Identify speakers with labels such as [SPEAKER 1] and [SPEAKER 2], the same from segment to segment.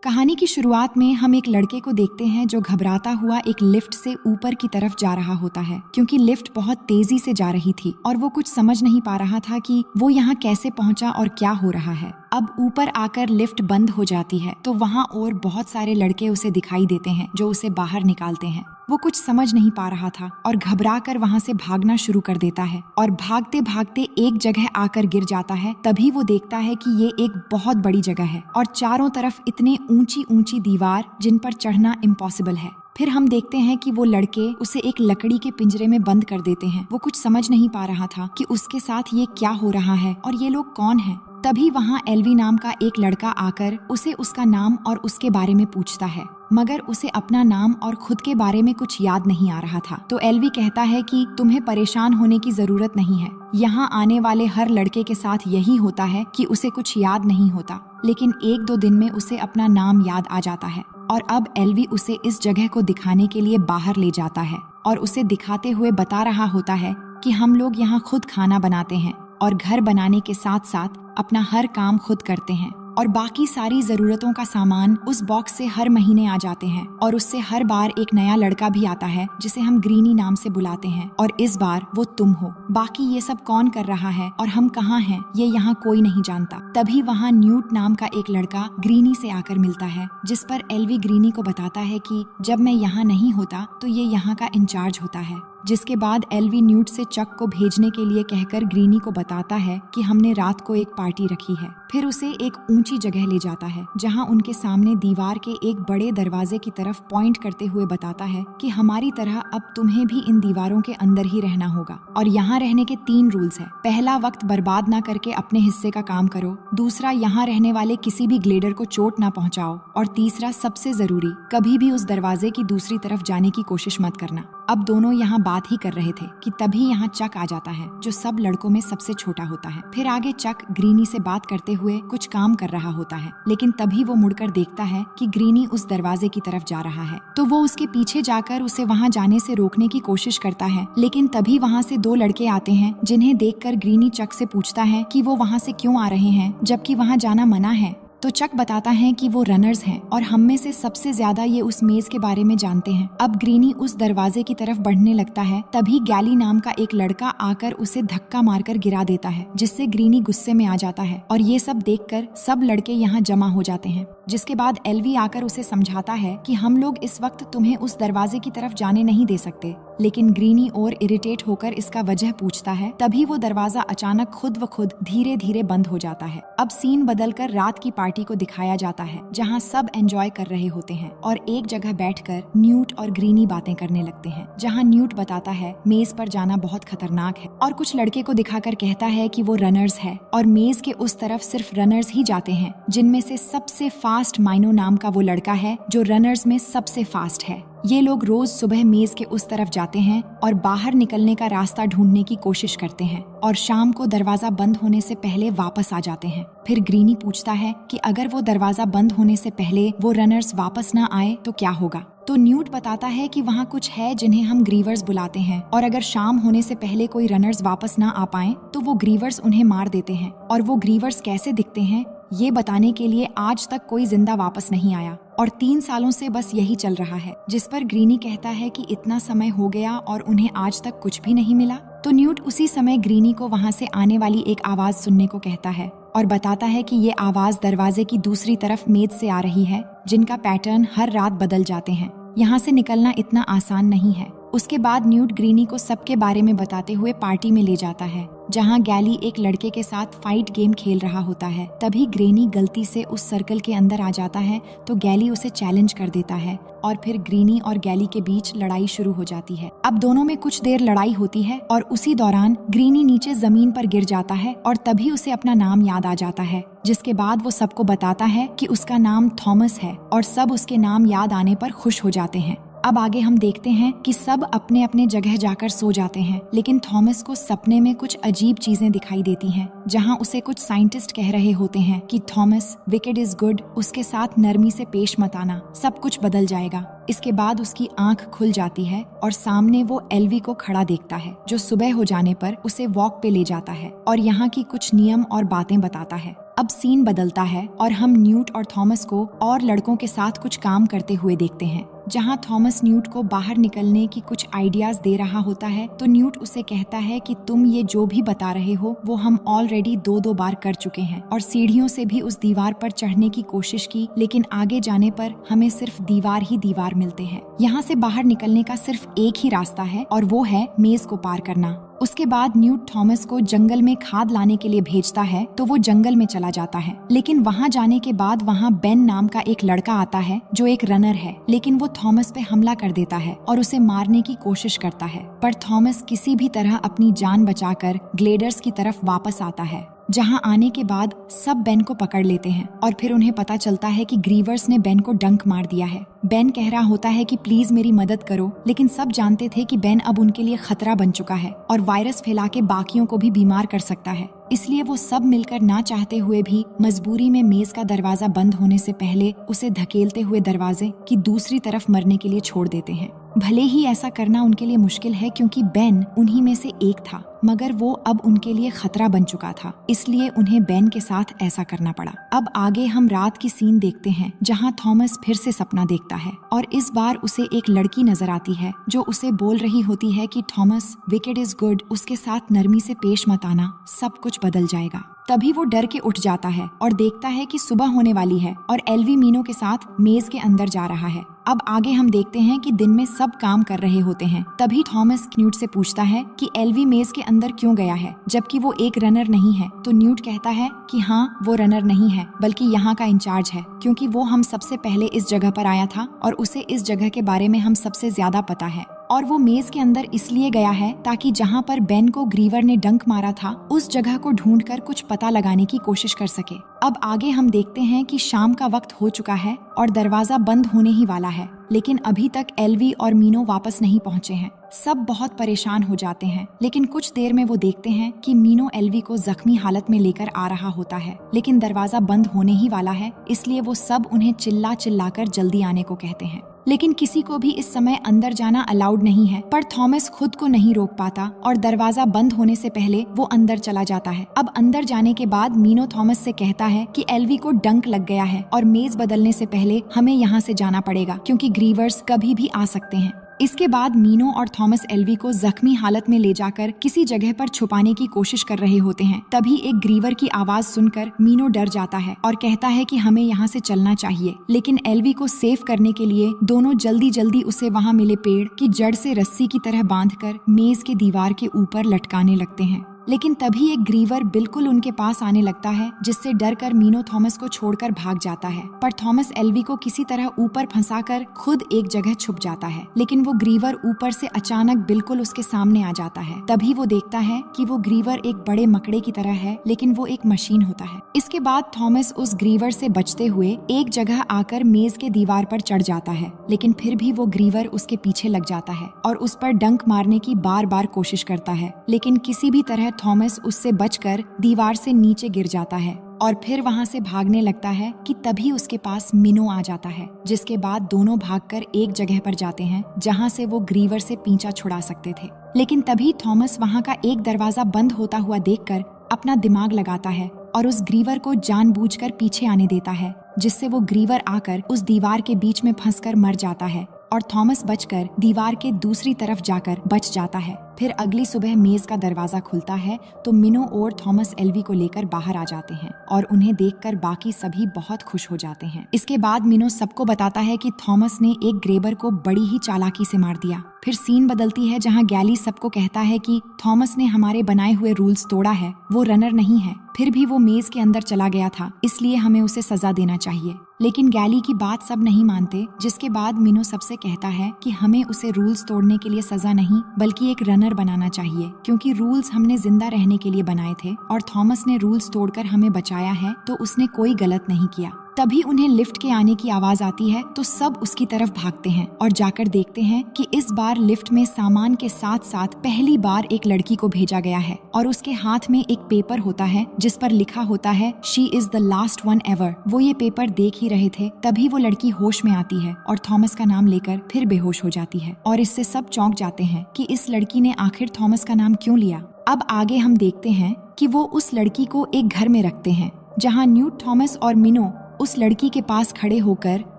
[SPEAKER 1] कहानी की शुरुआत में हम एक लड़के को देखते हैं जो घबराता हुआ एक लिफ्ट से ऊपर की तरफ जा रहा होता है, क्योंकि लिफ्ट बहुत तेजी से जा रही थी और वो कुछ समझ नहीं पा रहा था कि वो यहाँ कैसे पहुँचा और क्या हो रहा है। अब ऊपर आकर लिफ्ट बंद हो जाती है तो वहाँ और बहुत सारे लड़के उसे दिखाई देते हैं जो उसे बाहर निकालते हैं। वो कुछ समझ नहीं पा रहा था और घबरा कर वहाँ से भागना शुरू कर देता है और भागते भागते एक जगह आकर गिर जाता है। तभी वो देखता है कि ये एक बहुत बड़ी जगह है और चारों तरफ इतने ऊंची ऊंची दीवार जिन पर चढ़ना इम्पॉसिबल है। फिर हम देखते हैं कि वो लड़के उसे एक लकड़ी के पिंजरे में बंद कर देते हैं। वो कुछ समझ नहीं पा रहा था कि उसके साथ ये क्या हो रहा है और ये लोग कौन हैं। तभी वहाँ एल्वी नाम का एक लड़का आकर उसे उसका नाम और उसके बारे में पूछता है, मगर उसे अपना नाम और खुद के बारे में कुछ याद नहीं आ रहा था। तो एल्वी कहता है कि तुम्हें परेशान होने की जरूरत नहीं है, यहाँ आने वाले हर लड़के के साथ यही होता है कि उसे कुछ याद नहीं होता, लेकिन 1-2 दिन में उसे अपना नाम याद आ जाता है। और अब एल्वी उसे इस जगह को दिखाने के लिए बाहर ले जाता है और उसे दिखाते हुए बता रहा होता है कि हम लोग यहाँ खुद खाना बनाते हैं और घर बनाने के साथ साथ अपना हर काम खुद करते हैं और बाकी सारी जरूरतों का सामान उस बॉक्स से हर महीने आ जाते हैं और उससे हर बार एक नया लड़का भी आता है जिसे हम ग्रीनी नाम से बुलाते हैं और इस बार वो तुम हो। बाकी ये सब कौन कर रहा है और हम कहाँ हैं ये यहाँ कोई नहीं जानता। तभी वहाँ न्यूट नाम का एक लड़का ग्रीनी से आकर मिलता है, जिस पर एल्वी ग्रीनी को बताता है कि जब मैं यहाँ नहीं होता तो ये यहाँ का इंचार्ज होता है। जिसके बाद एल्वी न्यूट से चक को भेजने के लिए कहकर ग्रीनी को बताता है कि हमने रात को एक पार्टी रखी है। फिर उसे एक ऊंची जगह ले जाता है जहां उनके सामने दीवार के एक बड़े दरवाजे की तरफ पॉइंट करते हुए बताता है कि हमारी तरह अब तुम्हें भी इन दीवारों के अंदर ही रहना होगा और यहाँ रहने के 3 रूल्स है। पहला, वक्त बर्बाद ना करके अपने हिस्से का काम करो। दूसरा, यहाँ रहने वाले किसी भी ग्लेडर को चोट ना पहुँचाओ। और तीसरा, सबसे जरूरी, कभी भी उस दरवाजे की दूसरी तरफ जाने की कोशिश मत करना। अब दोनों यहाँ बात ही कर रहे थे कि तभी यहाँ चक आ जाता है जो सब लड़कों में सबसे छोटा होता है। फिर आगे चक ग्रीनी से बात करते हुए कुछ काम कर रहा होता है, लेकिन तभी वो मुड़कर देखता है कि ग्रीनी उस दरवाजे की तरफ जा रहा है। तो वो उसके पीछे जाकर उसे वहाँ जाने से रोकने की कोशिश करता है, लेकिन तभी वहाँ से 2 लड़के आते हैं जिन्हें देखकर ग्रीनी चक से पूछता है कि वो वहाँ से क्यों आ रहे हैं जबकि वहाँ जाना मना है। तो चक बताता है कि वो रनर्स हैं और हम में से सबसे ज्यादा ये उस मेज के बारे में जानते हैं। अब ग्रीनी उस दरवाजे की तरफ बढ़ने लगता है, तभी गैली नाम का एक लड़का आकर उसे धक्का मारकर गिरा देता है, जिससे ग्रीनी गुस्से में आ जाता है और ये सब देखकर सब लड़के यहाँ जमा हो जाते हैं। जिसके बाद एल्वी आकर उसे समझाता है कि हम लोग इस वक्त तुम्हें उस दरवाजे की तरफ जाने नहीं दे सकते, लेकिन ग्रीनी और इरिटेट होकर इसका वजह पूछता है। तभी वो दरवाजा अचानक खुद व खुद धीरे धीरे बंद हो जाता है। अब सीन बदलकर रात की पार्टी को दिखाया जाता है जहाँ सब एंजॉय कर रहे होते हैं और एक जगह बैठकर न्यूट और ग्रीनी बातें करने लगते हैं, जहाँ न्यूट बताता है मेज पर जाना बहुत खतरनाक है और कुछ लड़के को दिखाकर कहता है कि वो रनर्स है और मेज के उस तरफ सिर्फ रनर्स ही जाते हैं, जिनमें से सबसे फास्ट माइनो नाम का वो लड़का है जो रनर्स में सबसे फास्ट है। ये लोग रोज सुबह मेज के उस तरफ जाते हैं और बाहर निकलने का रास्ता ढूंढने की कोशिश करते हैं और शाम को दरवाजा बंद होने से पहले वापस आ जाते हैं। फिर ग्रीनी पूछता है कि अगर वो दरवाजा बंद होने से पहले वो रनर्स वापस ना आए तो क्या होगा। तो न्यूट बताता है कि वहाँ कुछ है जिन्हें हम ग्रीवर्स बुलाते हैं और अगर शाम होने से पहले कोई रनर्स वापस ना आ पाए तो वो ग्रीवर्स उन्हें मार देते हैं। और वो ग्रीवर्स कैसे दिखते हैं ये बताने के लिए आज तक कोई जिंदा वापस नहीं आया और 3 सालों से बस यही चल रहा है। जिस पर ग्रीनी कहता है कि इतना समय हो गया और उन्हें आज तक कुछ भी नहीं मिला। तो न्यूट उसी समय ग्रीनी को वहाँ से आने वाली एक आवाज सुनने को कहता है और बताता है कि ये आवाज दरवाजे की दूसरी तरफ मेज से आ रही है, जिनका पैटर्न हर रात बदल जाते हैं। यहाँ से निकलना इतना आसान नहीं है। उसके बाद न्यूट ग्रीनी को सबके बारे में बताते हुए पार्टी में ले जाता है, जहाँ गैली एक लड़के के साथ फाइट गेम खेल रहा होता है। तभी ग्रीनी गलती से उस सर्कल के अंदर आ जाता है तो गैली उसे चैलेंज कर देता है और फिर ग्रीनी और गैली के बीच लड़ाई शुरू हो जाती है। अब दोनों में कुछ देर लड़ाई होती है और उसी दौरान ग्रीनी नीचे जमीन पर गिर जाता है और तभी उसे अपना नाम याद आ जाता है, जिसके बाद वो सबको बताता है कि उसका नाम थॉमस है और सब उसके नाम याद आने पर खुश हो जाते हैं। अब आगे हम देखते हैं कि सब अपने अपने जगह जाकर सो जाते हैं, लेकिन थॉमस को सपने में कुछ अजीब चीजें दिखाई देती हैं, जहां उसे कुछ साइंटिस्ट कह रहे होते हैं कि थॉमस, विकेड इज गुड, उसके साथ नरमी से पेश मत आना, सब कुछ बदल जाएगा। इसके बाद उसकी आंख खुल जाती है और सामने वो एल्वी को खड़ा देखता है, जो सुबह हो जाने पर उसे वॉक पे ले जाता है और यहाँ की कुछ नियम और बातें बताता है। अब सीन बदलता है और हम न्यूट और थॉमस को और लड़कों के साथ कुछ काम करते हुए देखते हैं। जहां थॉमस न्यूट को बाहर निकलने की कुछ आइडियाज दे रहा होता है तो न्यूट उसे कहता है कि तुम ये जो भी बता रहे हो वो हम ऑलरेडी 2 बार कर चुके हैं और सीढ़ियों से भी उस दीवार पर चढ़ने की कोशिश की, लेकिन आगे जाने पर हमें सिर्फ दीवार ही दीवार मिलते हैं। यहाँ से बाहर निकलने का सिर्फ एक ही रास्ता है और वो है मेज को पार करना। उसके बाद न्यूट थॉमस को जंगल में खाद लाने के लिए भेजता है तो वो जंगल में चला जाता है, लेकिन वहाँ जाने के बाद वहाँ बेन नाम का एक लड़का आता है जो एक रनर है, लेकिन वो थॉमस पे हमला कर देता है और उसे मारने की कोशिश करता है। पर थॉमस किसी भी तरह अपनी जान बचाकर ग्लेडर्स की तरफ वापस आता है, जहां आने के बाद सब बेन को पकड़ लेते हैं और फिर उन्हें पता चलता है कि ग्रीवर्स ने बेन को डंक मार दिया है। बेन कह रहा होता है कि प्लीज मेरी मदद करो, लेकिन सब जानते थे कि बेन अब उनके लिए खतरा बन चुका है और वायरस फैला के बाकियों को भी बीमार कर सकता है। इसलिए वो सब मिलकर ना चाहते हुए भी मजबूरी में मेज का दरवाजा बंद होने से पहले उसे धकेलते हुए दरवाजे की दूसरी तरफ मरने के लिए छोड़ देते हैं। भले ही ऐसा करना उनके लिए मुश्किल है क्योंकि बेन उन्हीं में से एक था, मगर वो अब उनके लिए खतरा बन चुका था, इसलिए उन्हें बेन के साथ ऐसा करना पड़ा। अब आगे हम रात की सीन देखते हैं जहां थॉमस फिर से सपना देखता है और इस बार उसे एक लड़की नजर आती है जो उसे बोल रही होती है कि थॉमस, विकेड इज गुड, उसके साथ नरमी से पेश मत आना, सब कुछ बदल जाएगा। तभी वो डर के उठ जाता है और देखता है कि सुबह होने वाली है और एल्वी मीनो के साथ मेज के अंदर जा रहा है। अब आगे हम देखते हैं कि दिन में सब काम कर रहे होते हैं। तभी थॉमस न्यूट से पूछता है कि एल्वी मेज के अंदर क्यों गया है जबकि वो एक रनर नहीं है। तो न्यूट कहता है कि हाँ, वो रनर नहीं है बल्कि यहाँ का इंचार्ज है, क्योंकि वो हम सबसे पहले इस जगह पर आया था और उसे इस जगह के बारे में हम सबसे ज्यादा पता है। और वो मेज के अंदर इसलिए गया है ताकि जहाँ पर बेन को ग्रीवर ने डंक मारा था उस जगह को ढूंढकर कुछ पता लगाने की कोशिश कर सके। अब आगे हम देखते हैं कि शाम का वक्त हो चुका है और दरवाजा बंद होने ही वाला है, लेकिन अभी तक एल्वी और मीनो वापस नहीं पहुँचे हैं। सब बहुत परेशान हो जाते हैं, लेकिन कुछ देर में वो देखते हैं कि मीनो एल्वी को जख्मी हालत में लेकर आ रहा होता है, लेकिन दरवाजा बंद होने ही वाला है, इसलिए वो सब उन्हें चिल्ला चिल्लाकर जल्दी आने को कहते हैं। लेकिन किसी को भी इस समय अंदर जाना अलाउड नहीं है, पर थॉमस खुद को नहीं रोक पाता और दरवाजा बंद होने से पहले वो अंदर चला जाता है। अब अंदर जाने के बाद मीनो थॉमस से कहता है कि एल्वी को डंक लग गया है और मेज बदलने से पहले हमें यहाँ से जाना पड़ेगा क्योंकि ग्रीवर्स कभी भी आ सकते हैं। इसके बाद मीनो और थॉमस एल्वी को जख्मी हालत में ले जाकर किसी जगह पर छुपाने की कोशिश कर रहे होते हैं। तभी एक ग्रीवर की आवाज सुनकर मीनो डर जाता है और कहता है कि हमें यहाँ से चलना चाहिए, लेकिन एल्वी को सेव करने के लिए दोनों जल्दी जल्दी उसे वहाँ मिले पेड़ की जड़ से रस्सी की तरह बांधकर मेज के दीवार के ऊपर लटकाने लगते हैं। लेकिन तभी एक ग्रीवर बिल्कुल उनके पास आने लगता है, जिससे डरकर मीनो थॉमस को छोड़कर भाग जाता है। पर थॉमस एल्वी को किसी तरह ऊपर फंसाकर खुद एक जगह छुप जाता है, लेकिन वो ग्रीवर ऊपर से अचानक बिल्कुल उसके सामने आ जाता है। तभी वो देखता है कि वो ग्रीवर एक बड़े मकड़े की तरह है, लेकिन वो एक मशीन होता है। इसके बाद थॉमस उस ग्रीवर से बचते हुए एक जगह आकर मेज के दीवार पर चढ़ जाता है, लेकिन फिर भी वो ग्रीवर उसके पीछे लग जाता है और उस पर डंक मारने की बार बार कोशिश करता है, लेकिन किसी भी तरह थॉमस उससे बचकर दीवार से नीचे गिर जाता है और फिर वहाँ से भागने लगता है कि तभी उसके पास मिनो आ जाता है, जिसके बाद दोनों भागकर एक जगह पर जाते हैं जहाँ से वो ग्रीवर से पीछा छुड़ा सकते थे। लेकिन तभी थॉमस वहाँ का एक दरवाजा बंद होता हुआ देखकर अपना दिमाग लगाता है और उस ग्रीवर को जानबूझकर पीछे आने देता है, जिससे वो ग्रीवर आकर उस दीवार के बीच में फंसकर मर जाता है और थॉमस बचकर दीवार के दूसरी तरफ जाकर बच जाता है। फिर अगली सुबह मेज का दरवाजा खुलता है तो मिनो और थॉमस एल्वी को लेकर बाहर आ जाते हैं और उन्हें देखकर बाकी सभी बहुत खुश हो जाते हैं। इसके बाद मिनो सबको बताता है कि थॉमस ने एक ग्रेबर को बड़ी ही चालाकी से मार दिया। फिर सीन बदलती है जहां गैली सबको कहता है कि थॉमस ने हमारे बनाए हुए रूल्स तोड़ा है, वो रनर नहीं है, फिर भी वो मेज के अंदर चला गया था, इसलिए हमें उसे सजा देना चाहिए। लेकिन गैली की बात सब नहीं मानते, जिसके बाद मिनो सबसे कहता है कि हमें उसे रूल्स तोड़ने के लिए सजा नहीं बल्कि एक रनर बनाना चाहिए, क्योंकि रूल्स हमने जिंदा रहने के लिए बनाए थे और थॉमस ने रूल्स तोड़कर हमें बचाया है, तो उसने कोई गलत नहीं किया। तभी उन्हें लिफ्ट के आने की आवाज आती है तो सब उसकी तरफ भागते हैं और जाकर देखते हैं कि इस बार लिफ्ट में सामान के साथ साथ पहली बार एक लड़की को भेजा गया है और उसके हाथ में एक पेपर होता है जिस पर लिखा होता है she is the last one ever. वो ये पेपर देख ही रहे थे, तभी वो लड़की होश में आती है और थॉमस का नाम लेकर फिर बेहोश हो जाती है और इससे सब चौंक जाते हैं कि इस लड़की ने आखिर थॉमस का नाम क्यों लिया। अब आगे हम देखते हैं कि वो उस लड़की को एक घर में रखते हैं जहाँ न्यूट, थॉमस और मिनो उस लड़की के पास खड़े होकर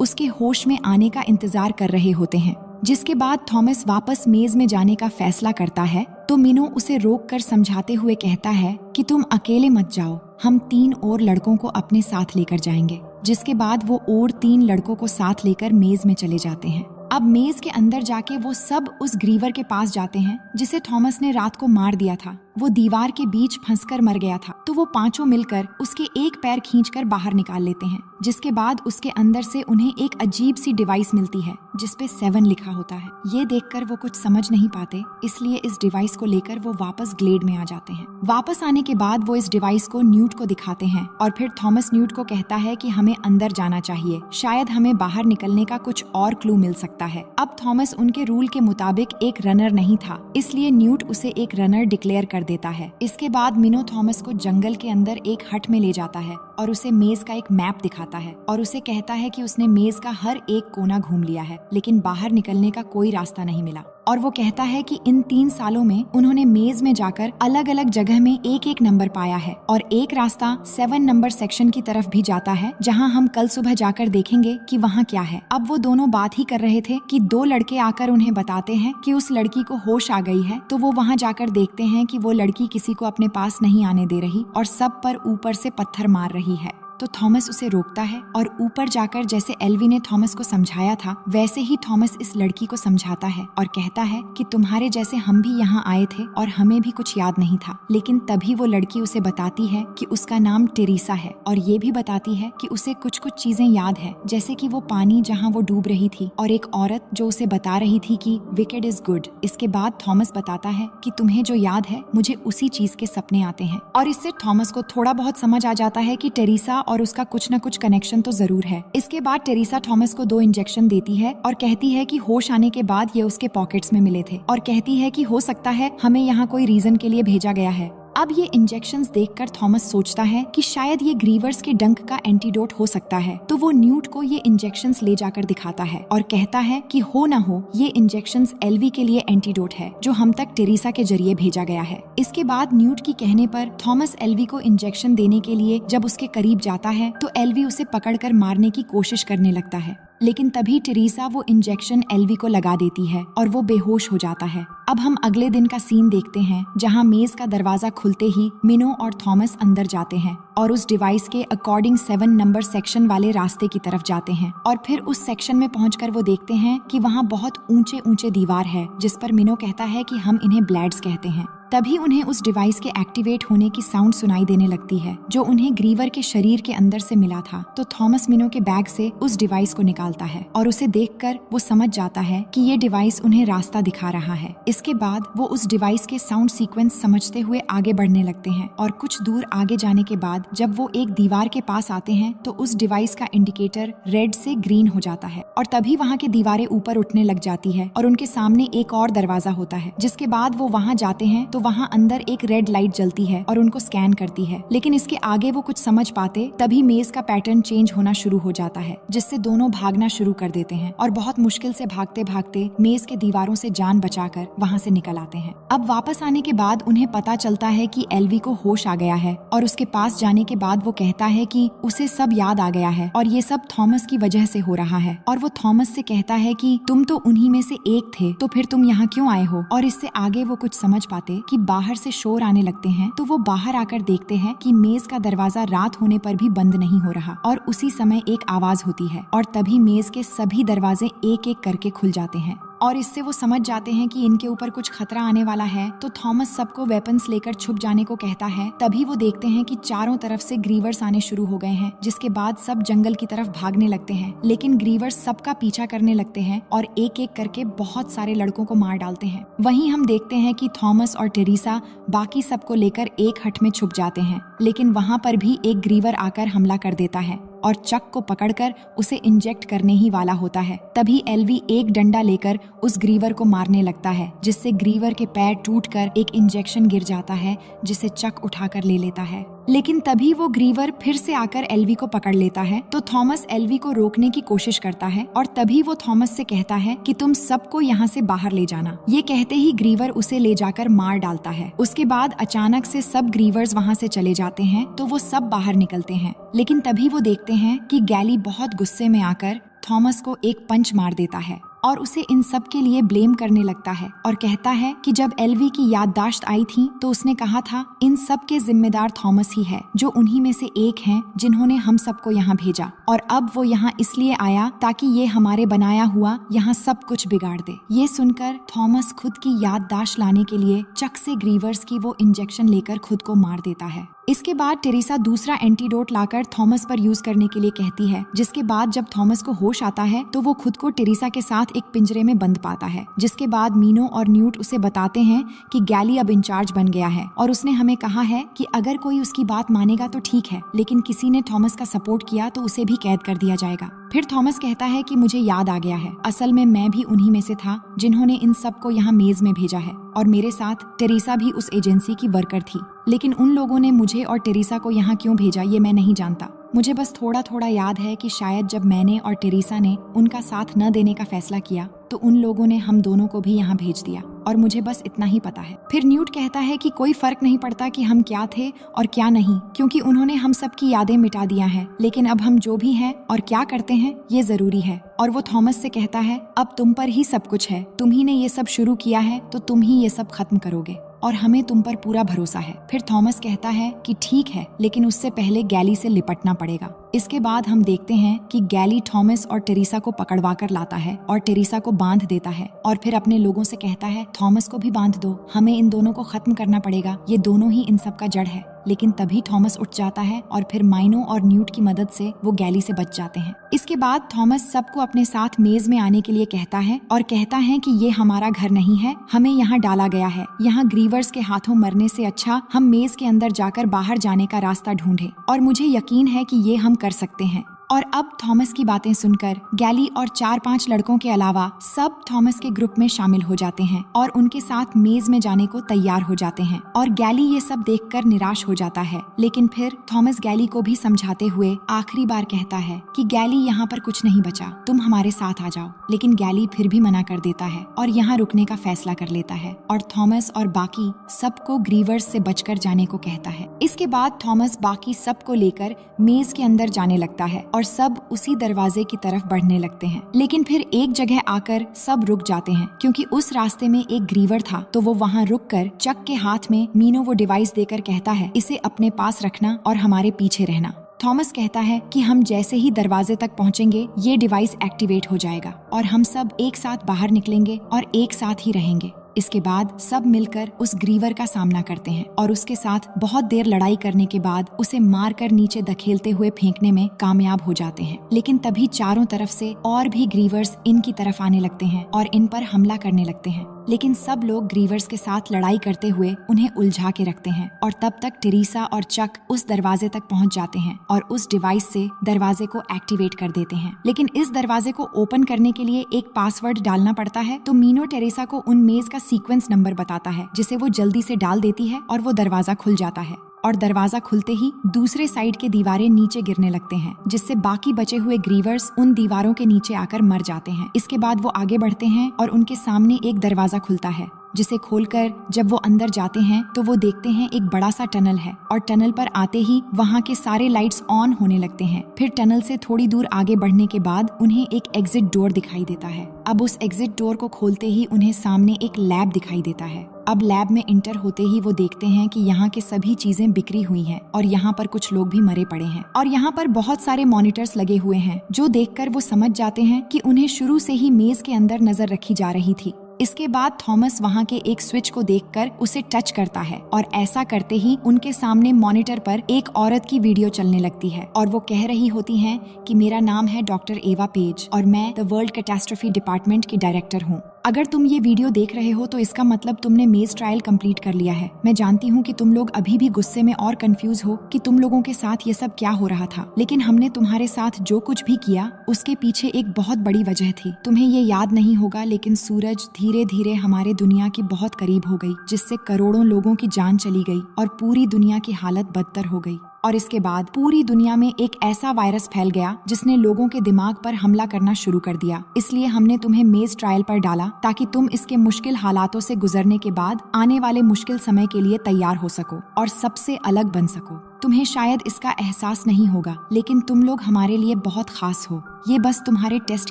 [SPEAKER 1] उसके होश में आने का इंतजार कर रहे होते हैं। जिसके बाद थॉमस वापस मेज में जाने का फैसला करता है तो मिनो उसे रोककर समझाते हुए कहता है कि तुम अकेले मत जाओ, हम 3 और लड़कों को अपने साथ लेकर जाएंगे। जिसके बाद वो और 3 लड़कों को साथ लेकर मेज में चले जाते हैं। अब मेज के अंदर जाके वो सब उस ग्रीवर के पास जाते हैं जिसे थॉमस ने रात को मार दिया था। वो दीवार के बीच फंसकर मर गया था। तो वो पांचों मिलकर उसके एक पैर खींचकर बाहर निकाल लेते हैं। जिसके बाद उसके अंदर से उन्हें एक अजीब सी डिवाइस मिलती है जिसपे 7 लिखा होता है। ये देखकर वो कुछ समझ नहीं पाते, इसलिए इस डिवाइस को लेकर वो वापस ग्लेड में आ जाते हैं। वापस आने के बाद वो इस डिवाइस को न्यूट को दिखाते हैं और फिर थॉमस न्यूट को कहता है कि हमें अंदर जाना चाहिए, शायद हमें बाहर निकलने का कुछ और क्लू मिल सकता है। अब थॉमस उनके रूल के मुताबिक एक रनर नहीं था, इसलिए न्यूट उसे एक रनर डिक्लेयर कर देता है। इसके बाद मिनो थॉमस को जंगल के अंदर एक हट में ले जाता है और उसे मेज का एक मैप दिखाता है और उसे कहता है कि उसने मेज का हर एक कोना घूम लिया है, लेकिन बाहर निकलने का कोई रास्ता नहीं मिला। और वो कहता है कि इन 3 सालों में उन्होंने मेज में जाकर अलग अलग जगह में एक एक नंबर पाया है और एक रास्ता 7 नंबर सेक्शन की तरफ भी जाता है, जहां हम कल सुबह जाकर देखेंगे कि वहां क्या है। अब वो दोनों बात ही कर रहे थे कि 2 लड़के आकर उन्हें बताते हैं कि उस लड़की को होश आ गई है। तो वो वहां जाकर देखते हैं कि वो लड़की किसी को अपने पास नहीं आने दे रही और सब पर ऊपर से पत्थर मार रही है। तो थॉमस उसे रोकता है और ऊपर जाकर जैसे एल्वी ने थॉमस को समझाया था वैसे ही थॉमस इस लड़की को समझाता है और कहता है कि तुम्हारे जैसे हम भी यहाँ आए थे और हमें भी कुछ याद नहीं था। लेकिन तभी वो लड़की उसे बताती है कि उसका नाम टेरेसा है और ये भी बताती है कि उसे कुछ कुछ चीजें याद है, जैसे कि वो पानी जहाँ वो डूब रही थी और एक औरत जो उसे बता रही थी कि विकेड इज गुड। इसके बाद थॉमस बताता है कि तुम्हें जो याद है मुझे उसी चीज के सपने आते हैं और इससे थॉमस को थोड़ा बहुत समझ आ जाता है कि टेरेसा और उसका कुछ न कुछ कनेक्शन तो जरूर है। इसके बाद टेरेसा थॉमस को 2 इंजेक्शन देती है और कहती है कि होश आने के बाद ये उसके पॉकेट्स में मिले थे और कहती है कि हो सकता है हमें यहाँ कोई रीजन के लिए भेजा गया है। अब ये इंजेक्शंस देखकर थॉमस सोचता है कि शायद ये ग्रीवर्स के डंक का एंटीडोट हो सकता है। तो वो न्यूट को ये इंजेक्शंस ले जाकर दिखाता है और कहता है कि हो ना हो ये इंजेक्शंस एल्वी के लिए एंटीडोट है जो हम तक टेरेसा के जरिए भेजा गया है। इसके बाद न्यूट की कहने पर थॉमस एल्वी को इंजेक्शन देने के लिए जब उसके करीब जाता है तो एल्वी उसे पकड़कर मारने की कोशिश करने लगता है, लेकिन तभी टेरेसा वो इंजेक्शन एल्वी को लगा देती है और वो बेहोश हो जाता है। अब हम अगले दिन का सीन देखते हैं जहां मेज का दरवाजा खुलते ही मिनो और थॉमस अंदर जाते हैं और उस डिवाइस के अकॉर्डिंग 7 नंबर सेक्शन वाले रास्ते की तरफ जाते हैं और फिर उस सेक्शन में पहुंचकर वो देखते हैं कि वहां बहुत ऊंचे ऊंचे दीवार है जिस पर मिनो कहता है कि हम इन्हें ब्लैड्स कहते हैं। तभी उन्हें उस डिवाइस के एक्टिवेट होने की साउंड सुनाई देने लगती है जो उन्हें ग्रीवर के शरीर के अंदर से मिला था। तो थॉमस मिनो के बैग से उस डिवाइस को निकालता है और उसे देखकर वो समझ जाता है कि ये डिवाइस उन्हें रास्ता दिखा रहा है। इसके बाद वो उस डिवाइस के साउंड सीक्वेंस समझते हुए आगे बढ़ने लगते हैं और कुछ दूर आगे जाने के बाद जब वो एक दीवार के पास आते हैं तो उस डिवाइस का इंडिकेटर रेड से ग्रीन हो जाता है और तभी वहाँ की दीवारें ऊपर उठने लग जाती है और उनके सामने एक और दरवाजा होता है। जिसके बाद वो वहाँ जाते हैं तो वहाँ अंदर एक रेड लाइट जलती है और उनको स्कैन करती है, लेकिन इसके आगे वो कुछ समझ पाते तभी मेज का पैटर्न चेंज होना शुरू हो जाता है जिससे दोनों भागना शुरू कर देते हैं और बहुत मुश्किल से भागते भागते मेज के दीवारों से जान बचाकर वहाँ से निकल आते हैं। अब वापस आने के बाद उन्हें पता चलता है कि एल्वी को होश आ गया है और उसके पास जाने के बाद वो कहता है कि उसे सब याद आ गया है और ये सब थॉमस की वजह से हो रहा है और वो थॉमस से कहता है कि तुम तो उन्हीं में से एक थे, तो फिर तुम यहाँ क्यों आए हो। और इससे आगे वो कुछ समझ पाते कि बाहर से शोर आने लगते हैं तो वो बाहर आकर देखते हैं कि मेज का दरवाजा रात होने पर भी बंद नहीं हो रहा और उसी समय एक आवाज होती है और तभी मेज के सभी दरवाजे एक एक करके खुल जाते हैं और इससे वो समझ जाते हैं कि इनके ऊपर कुछ खतरा आने वाला है। तो थॉमस सबको वेपन्स लेकर छुप जाने को कहता है। तभी वो देखते हैं कि चारों तरफ से ग्रीवर्स आने शुरू हो गए हैं, जिसके बाद सब जंगल की तरफ भागने लगते हैं, लेकिन ग्रीवर्स सबका पीछा करने लगते हैं और एक एक करके बहुत सारे लड़कों को मार डालते हैं। वहीं हम देखते हैं कि थॉमस और टेरेसा बाकी सबको लेकर एक हट में छुप जाते हैं, लेकिन वहाँ पर भी एक ग्रीवर आकर हमला कर देता है और चक को पकड़कर उसे इंजेक्ट करने ही वाला होता है। तभी एल्वी एक डंडा लेकर उस ग्रीवर को मारने लगता है, जिससे ग्रीवर के पैर टूटकर एक इंजेक्शन गिर जाता है जिसे चक उठाकर ले लेता है। लेकिन तभी वो ग्रीवर फिर से आकर एल्वी को पकड़ लेता है। तो थॉमस एल्वी को रोकने की कोशिश करता है और तभी वो थॉमस से कहता है कि तुम सबको यहाँ से बाहर ले जाना। ये कहते ही ग्रीवर उसे ले जाकर मार डालता है। उसके बाद अचानक से सब ग्रीवर्स वहाँ से चले जाते हैं तो वो सब बाहर निकलते हैं। लेकिन तभी वो देखते हैं कि गैली बहुत गुस्से में आकर थॉमस को एक पंच मार देता है और उसे इन सब के लिए ब्लेम करने लगता है और कहता है कि जब एल्वी की याददाश्त आई थी तो उसने कहा था इन सब के जिम्मेदार थॉमस ही है, जो उन्हीं में से एक हैं जिन्होंने हम सबको यहाँ भेजा, और अब वो यहाँ इसलिए आया ताकि ये हमारे बनाया हुआ यहाँ सब कुछ बिगाड़ दे। ये सुनकर थॉमस खुद की याददाश्त लाने के लिए चक से ग्रीवर्स की वो इंजेक्शन लेकर खुद को मार देता है। इसके बाद टेरेसा दूसरा एंटीडोट लाकर थॉमस पर यूज करने के लिए कहती है, जिसके बाद जब थॉमस को होश आता है तो वो खुद को टेरेसा के साथ एक पिंजरे में बंद पाता है। जिसके बाद मीनो और न्यूट उसे बताते हैं कि गैली अब इंचार्ज बन गया है और उसने हमें कहा है कि अगर कोई उसकी बात मानेगा तो ठीक है, लेकिन किसी ने थॉमस का सपोर्ट किया तो उसे भी कैद कर दिया जाएगा। फिर थॉमस कहता है कि मुझे याद आ गया है, असल में मैं भी उन्हीं में से था जिन्होंने इन सबको यहाँ मेज में भेजा है और मेरे साथ टेरेसा भी उस एजेंसी की वर्कर थी। लेकिन उन लोगों ने मुझे और टेरेसा को यहाँ क्यों भेजा ये मैं नहीं जानता। मुझे बस थोड़ा थोड़ा याद है कि शायद जब मैंने और टेरेसा ने उनका साथ न देने का फैसला किया तो उन लोगों ने हम दोनों को भी यहाँ भेज दिया और मुझे बस इतना ही पता है। फिर न्यूट कहता है कि कोई फर्क नहीं पड़ता कि हम क्या थे और क्या नहीं, क्योंकि उन्होंने हम सब की यादें मिटा दिया है, लेकिन अब हम जो भी हैं और क्या करते हैं ये जरूरी है। और वो थॉमस से कहता है अब तुम पर ही सब कुछ है, तुम ही ने ये सब शुरू किया है तो तुम ही ये सब खत्म करोगे और हमें तुम पर पूरा भरोसा है। फिर थॉमस कहता है कि ठीक है, लेकिन उससे पहले गैली से लिपटना पड़ेगा। इसके बाद हम देखते हैं कि गैली थॉमस और टेरेसा को पकड़वा कर लाता है और टेरेसा को बांध देता है और फिर अपने लोगों से कहता है थॉमस को भी बांध दो, हमें इन दोनों को खत्म करना पड़ेगा, ये दोनों ही इन सब का जड़ है। लेकिन तभी थॉमस उठ जाता है और फिर माइनो और न्यूट की मदद से वो गैली से बच जाते हैं। इसके बाद थॉमस सबको अपने साथ मेज में आने के लिए कहता है और कहता है कि ये हमारा घर नहीं है, हमें यहाँ डाला गया है। यहाँ ग्रीवर्स के हाथों मरने से अच्छा हम मेज के अंदर जाकर बाहर जाने का रास्ता ढूंढें और मुझे यकीन है कि ये हम कर सकते हैं। और अब थॉमस की बातें सुनकर गैली और 4-5 लड़कों के अलावा सब थॉमस के ग्रुप में शामिल हो जाते हैं और उनके साथ मेज में जाने को तैयार हो जाते हैं। और गैली ये सब देखकर निराश हो जाता है, लेकिन फिर थॉमस गैली को भी समझाते हुए आखिरी बार कहता है कि गैली यहाँ पर कुछ नहीं बचा, तुम हमारे साथ आ जाओ। लेकिन गैली फिर भी मना कर देता है और यहाँ रुकने का फैसला कर लेता है और थॉमस और बाकी सबको ग्रीवर्स से बचकर जाने को कहता है। इसके बाद थॉमस बाकी सबको लेकर मेज के अंदर जाने लगता है और सब उसी दरवाजे की तरफ बढ़ने लगते हैं। लेकिन फिर एक जगह आकर सब रुक जाते हैं, क्योंकि उस रास्ते में एक ग्रीवर था। तो वो वहाँ रुककर चक के हाथ में मीनो वो डिवाइस देकर कहता है इसे अपने पास रखना और हमारे पीछे रहना। थॉमस कहता है कि हम जैसे ही दरवाजे तक पहुँचेंगे ये डिवाइस एक्टिवेट हो जाएगा और हम सब एक साथ बाहर निकलेंगे और एक साथ ही रहेंगे। इसके बाद सब मिलकर उस ग्रीवर का सामना करते हैं और उसके साथ बहुत देर लड़ाई करने के बाद उसे मारकर नीचे धकेलते हुए फेंकने में कामयाब हो जाते हैं। लेकिन तभी चारों तरफ से और भी ग्रीवर्स इनकी तरफ आने लगते हैं और इन पर हमला करने लगते हैं। लेकिन सब लोग ग्रीवर्स के साथ लड़ाई करते हुए उन्हें उलझा के रखते हैं और तब तक टेरेसा और चक उस दरवाजे तक पहुंच जाते हैं और उस डिवाइस से दरवाजे को एक्टिवेट कर देते हैं। लेकिन इस दरवाजे को ओपन करने के लिए एक पासवर्ड डालना पड़ता है। तो मीनो टेरेसा को उन मेज का सीक्वेंस नंबर बताता है, जिसे वो जल्दी से डाल देती है और वो दरवाजा खुल जाता है। और दरवाजा खुलते ही दूसरे साइड के दीवारें नीचे गिरने लगते हैं, जिससे बाकी बचे हुए ग्रीवर्स उन दीवारों के नीचे आकर मर जाते हैं। इसके बाद वो आगे बढ़ते हैं और उनके सामने एक दरवाजा खुलता है, जिसे खोलकर जब वो अंदर जाते हैं तो वो देखते हैं एक बड़ा सा टनल है और टनल पर आते ही वहाँ के सारे लाइट्स ऑन होने लगते हैं। फिर टनल से थोड़ी दूर आगे बढ़ने के बाद उन्हें एक एग्जिट डोर दिखाई देता है। अब उस एग्जिट डोर को खोलते ही उन्हें सामने एक लैब दिखाई देता है। अब लैब में इंटर होते ही वो देखते हैं कि यहाँ के सभी चीजें बिखरी हुई हैं और यहाँ पर कुछ लोग भी मरे पड़े हैं और यहाँ पर बहुत सारे मॉनिटर्स लगे हुए हैं, जो देखकर वो समझ जाते हैं कि उन्हें शुरू से ही मेज के अंदर नजर रखी जा रही थी। इसके बाद थॉमस वहाँ के एक स्विच को देखकर उसे टच करता है और ऐसा करते ही उनके सामने मॉनिटर पर एक औरत की वीडियो चलने लगती है और वो कह रही होती हैं कि मेरा नाम है डॉक्टर एवा पेज और मैं द वर्ल्ड कैटास्ट्रोफी डिपार्टमेंट की डायरेक्टर हूँ। अगर तुम ये वीडियो देख रहे हो तो इसका मतलब तुमने मेज ट्रायल कंप्लीट कर लिया है। मैं जानती हूँ कि तुम लोग अभी भी गुस्से में और कंफ्यूज हो कि तुम लोगों के साथ ये सब क्या हो रहा था, लेकिन हमने तुम्हारे साथ जो कुछ भी किया उसके पीछे एक बहुत बड़ी वजह थी। तुम्हें ये याद नहीं होगा, लेकिन सूरज धीरे धीरे हमारे दुनिया के बहुत करीब हो गई, जिससे करोड़ों लोगों की जान चली गई और पूरी दुनिया की हालत बदतर हो गई। और इसके बाद पूरी दुनिया में एक ऐसा वायरस फैल गया जिसने लोगों के दिमाग पर हमला करना शुरू कर दिया। इसलिए हमने तुम्हें मेज ट्रायल पर डाला ताकि तुम इसके मुश्किल हालातों से गुजरने के बाद आने वाले मुश्किल समय के लिए तैयार हो सको और सबसे अलग बन सको। तुम्हें शायद इसका एहसास नहीं होगा, लेकिन तुम लोग हमारे लिए बहुत खास हो। ये बस तुम्हारे टेस्ट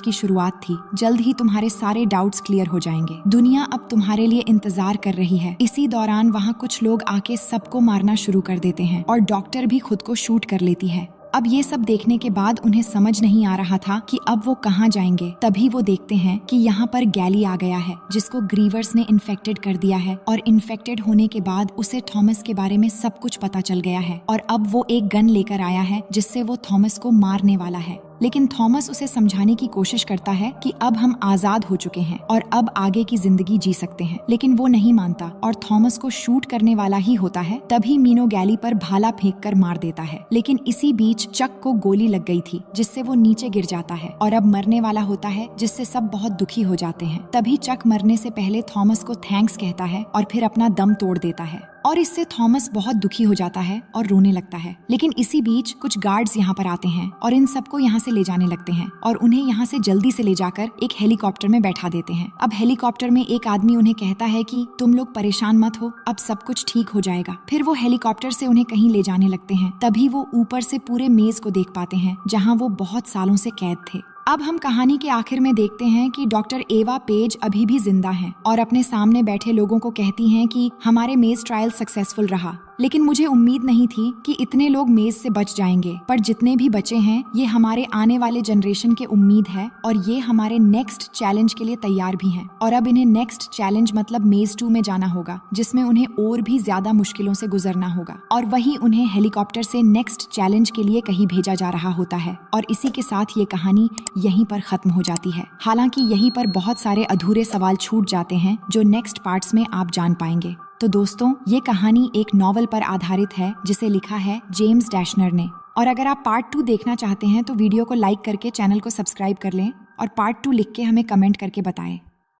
[SPEAKER 1] की शुरुआत थी। जल्द ही तुम्हारे सारे डाउट्स क्लियर हो जाएंगे। दुनिया अब तुम्हारे लिए इंतजार कर रही है। इसी दौरान वहाँ कुछ लोग आके सबको मारना शुरू कर देते हैं और डॉक्टर भी खुद को शूट कर लेती है। अब ये सब देखने के बाद उन्हें समझ नहीं आ रहा था कि अब वो कहाँ जाएंगे। तभी वो देखते हैं कि यहाँ पर गैली आ गया है जिसको ग्रीवर्स ने इन्फेक्टेड कर दिया है और इन्फेक्टेड होने के बाद उसे थॉमस के बारे में सब कुछ पता चल गया है और अब वो एक गन लेकर आया है जिससे वो थॉमस को मारने वाला है। लेकिन थॉमस उसे समझाने की कोशिश करता है कि अब हम आजाद हो चुके हैं और अब आगे की जिंदगी जी सकते हैं, लेकिन वो नहीं मानता और थॉमस को शूट करने वाला ही होता है। तभी मीनो गैली पर भाला फेंक कर मार देता है, लेकिन इसी बीच चक को गोली लग गई थी जिससे वो नीचे गिर जाता है और अब मरने वाला होता है, जिससे सब बहुत दुखी हो जाते हैं। तभी चक मरने से पहले थॉमस को थैंक्स कहता है और फिर अपना दम तोड़ देता है और इससे थॉमस बहुत दुखी हो जाता है और रोने लगता है। लेकिन इसी बीच कुछ गार्ड्स यहाँ पर आते हैं और इन सबको यहाँ से ले जाने लगते हैं और उन्हें यहाँ से जल्दी से ले जाकर एक हेलीकॉप्टर में बैठा देते हैं। अब हेलीकॉप्टर में एक आदमी उन्हें कहता है कि तुम लोग परेशान मत हो, अब सब कुछ ठीक हो जाएगा। फिर वो हेलीकॉप्टर से उन्हें कहीं ले जाने लगते हैं। तभी वो ऊपर से पूरे मेज को देख पाते हैं जहाँ वो बहुत सालों से कैद थे। अब हम कहानी के आखिर में देखते हैं कि डॉक्टर एवा पेज अभी भी जिंदा हैं और अपने सामने बैठे लोगों को कहती हैं कि हमारे मेज ट्रायल सक्सेसफुल रहा, लेकिन मुझे उम्मीद नहीं थी कि इतने लोग मेज से बच जाएंगे, पर जितने भी बचे हैं ये हमारे आने वाले जनरेशन के उम्मीद है और ये हमारे नेक्स्ट चैलेंज के लिए तैयार भी हैं। और अब इन्हें नेक्स्ट चैलेंज मतलब मेज 2 में जाना होगा, जिसमें उन्हें और भी ज्यादा मुश्किलों से गुजरना होगा और वही उन्हें हेलीकॉप्टर से नेक्स्ट चैलेंज के लिए कहीं भेजा जा रहा होता है। और इसी के साथ ये कहानी यहीं पर खत्म हो जाती है। हालांकि यहीं पर बहुत सारे अधूरे सवाल छूट जाते हैं जो नेक्स्ट पार्ट्स में आप जान पाएंगे। तो दोस्तों, ये कहानी एक नॉवल पर आधारित है जिसे लिखा है जेम्स डैशनर ने। और अगर आप पार्ट 2 देखना चाहते हैं तो वीडियो को लाइक करके चैनल को सब्सक्राइब कर लें और पार्ट 2 लिख के हमें कमेंट करके बताएं।